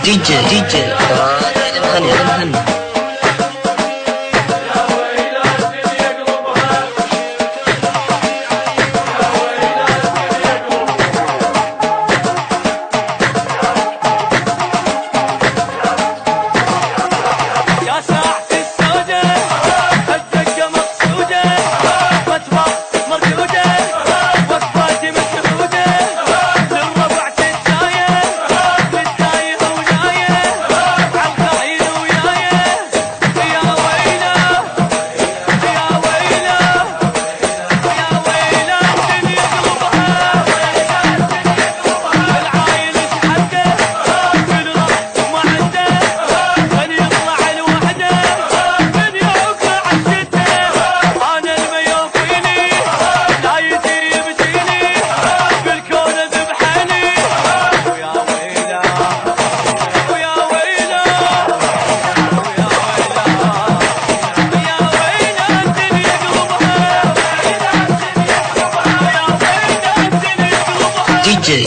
دي جي المهني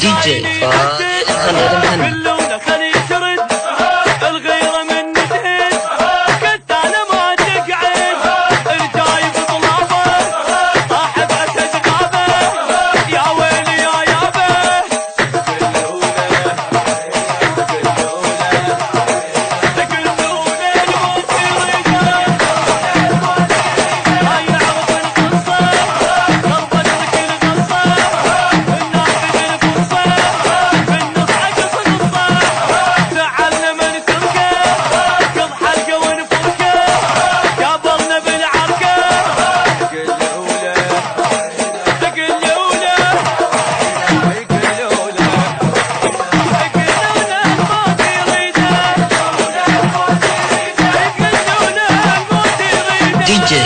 دي جي المهني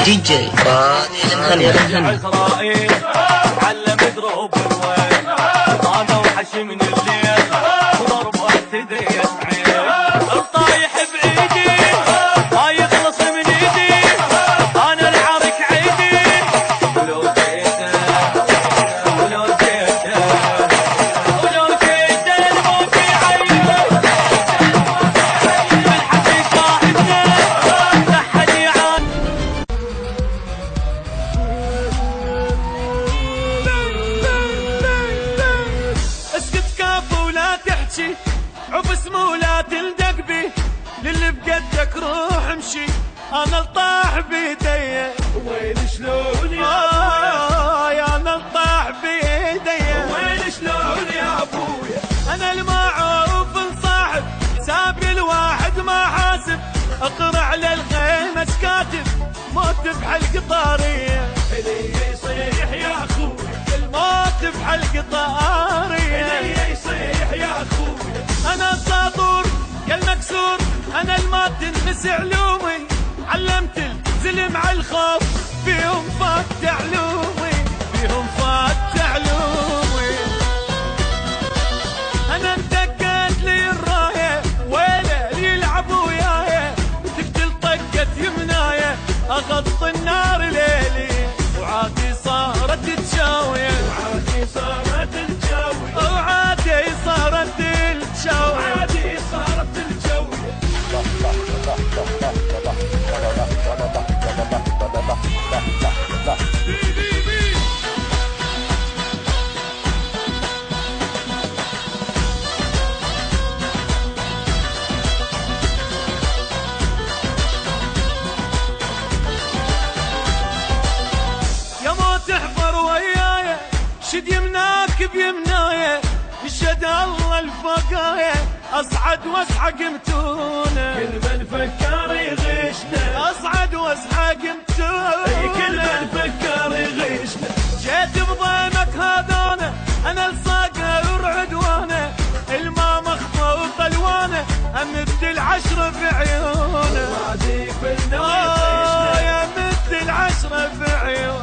دي جي المهني علم دروب الوين انا وحشمني الليل وضرب اهتدي اسعيد الطايح بايدي ما يخلص من ايدي انا العرك عيدي ولو جيته ولو جيته ولو جيته الموت يعيد الحكي صاحبنا لحد يعاني عبس ولا تلدق بي للي بقدك روح امشي انا الطاح بيدي وين شلون يا انا الطاح بيدي وين شلون يا ابويا انا المعروف صاحب سابي الواحد ما حاسب اقرع للخيمه سكاتب موت بحلق طاريه اللي يصيح يا اخويا الموت بحلق طاريه اللي يصيح يا اخويا انا الساطور يا المكسور انا الماتن نسي علومي علمت الزلم على الخوف فيهم فات علومي فيهم فات علومي انا انتقت لي الرايه ويله اللي يلعبوا وياي تقتل طقت يمنايه اغط النار ليلي وعادي صارت تشاوي وعادي صارت تشاوي وعادي صارت عادي صارت الجوية يا موت احفر وياي شد يمناك بيمناي يشهد الله الفقايا اصعد واسحق متونه كل من فكر يغشنا اصعد واسحق متونه كل من فكر يغشنا جيت بضيمك هذانا انا الصاقه ورعدوانه الماء مخفى وطلوانه امد العشره في عيونه وادي بالنار يا مد العشره في عيونه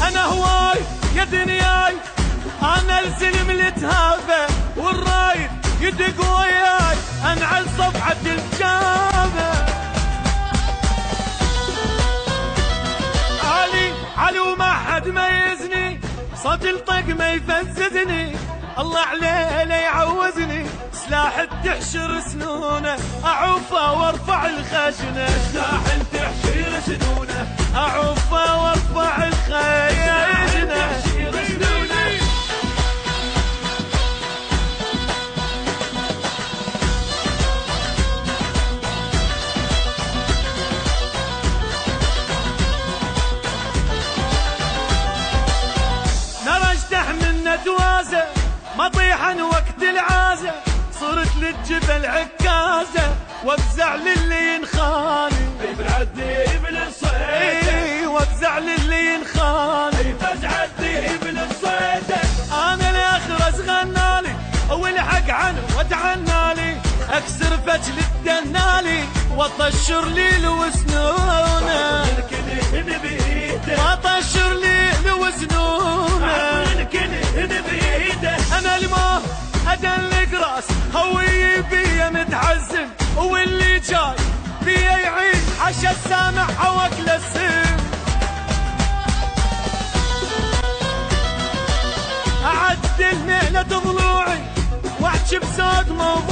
انا هواي يا دنياي انا الزلم اللي تهابه والرايد يدق وياي انعل صفحه الجابه علي وما حد ميزني صوت الطق ما يفززني الله عليه لا يعوزني سلاح تحشر سنونه اعوفه وارفع الخشنه سلاح تحشر سنونه اعوفه وارفع الخشنه توازة مطيحا وقت العازة صرت للجبل عكازة وافزع للي ينخاني بالعدي بالصيد وافزع للي ينخاني فزع الذئب بالصيد انا الاخرس غنالي والحق عنه واتعنالي اكسر فجل الدنالي واطشر لي وسنونه واطشر لي وسنونه انا الماء ادلق راس هوي بيا متعزم واللي جاي بيا يعيش حشا السامع واكل السم اعدل مهنة ضلوعي واحكي بزاد موضوع